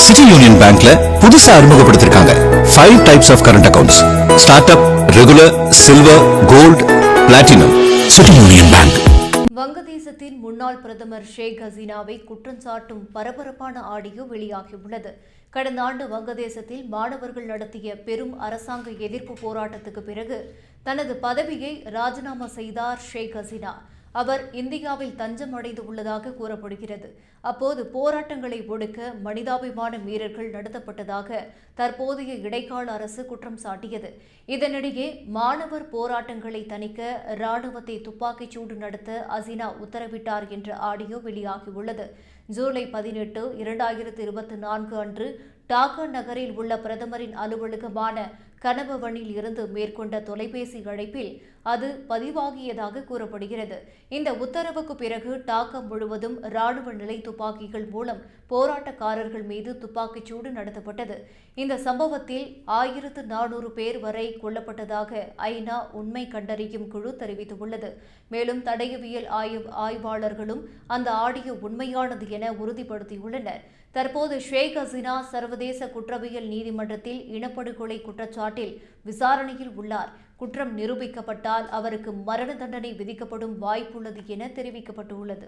City union பேங்க்ல புதுசா அறிமுகப்படுத்திருக்காங்க 5 types of current accounts. Start up, regular, silver, gold, platinum. City union bank. வங்கதேசத்தின் முன்னாள் பிரதமர் ஷேக் ஹசீனாவை குற்றம் சாட்டும் பரபரப்பான ஆடியோ வெளியாகியுள்ளது. கடந்த ஆண்டு வங்கதேசத்தில் மாணவர்கள் நடத்திய பெரும் அரசாங்க எதிர்ப்பு போராட்டத்துக்கு பிறகு தனது பதவியை ராஜினாமா செய்தார் ஷேக் ஹசீனா. அவர் இந்தியாவில் தஞ்சம் அடைந்து உள்ளதாக கூறப்படுகிறது. அப்போது போராட்டங்களை ஒடுக்க மனிதாபிமான மீறல்கள் நடத்தப்பட்டதாக தற்போதைய இடைக்கால அரசு குற்றம் சாட்டியது. இதனிடையே மாணவர் போராட்டங்களை தணிக்க ராணுவத்தை துப்பாக்கிச் சூடு நடத்த ஹசீனா உத்தரவிட்டார் என்ற ஆடியோ வெளியாகியுள்ளது. ஜூலை 18, 2024 அன்று டாக்கா நகரில் உள்ள பிரதமரின் அலுவலகமான கனபவனில் இருந்து மேற்கொண்ட தொலைபேசி அழைப்பில் அது பதிவாகியதாக கூறப்படுகிறது. இந்த உத்தரவுக்கு பிறகு டாக்கா முழுவதும் ராணுவ நிலை துப்பாக்கிகள் மூலம் போராட்டக்காரர்கள் மீது துப்பாக்கிச் சூடு நடத்தப்பட்டது. இந்த சம்பவத்தில் 1400 பேர் வரை கொல்லப்பட்டதாக ஐநா உண்மை கண்டறியும் குழு தெரிவித்துள்ளது. மேலும் தடயவியல் ஆய்வாளர்களும் அந்த ஆடியோ உண்மையானது என உறுதிப்படுத்தியுள்ளனர். தற்போது ஷேக் ஹசீனா சர்வதேச குற்றவியல் நீதிமன்றத்தில் இனப்படுகொலை குற்றச்சாட்டில் விசாரணையில் உள்ளார். குற்றம் நிரூபிக்கப்பட்டால் அவருக்கு மரண தண்டனை விதிக்கப்படும் வாய்ப்புள்ளது என தெரிவிக்கப்பட்டுள்ளது.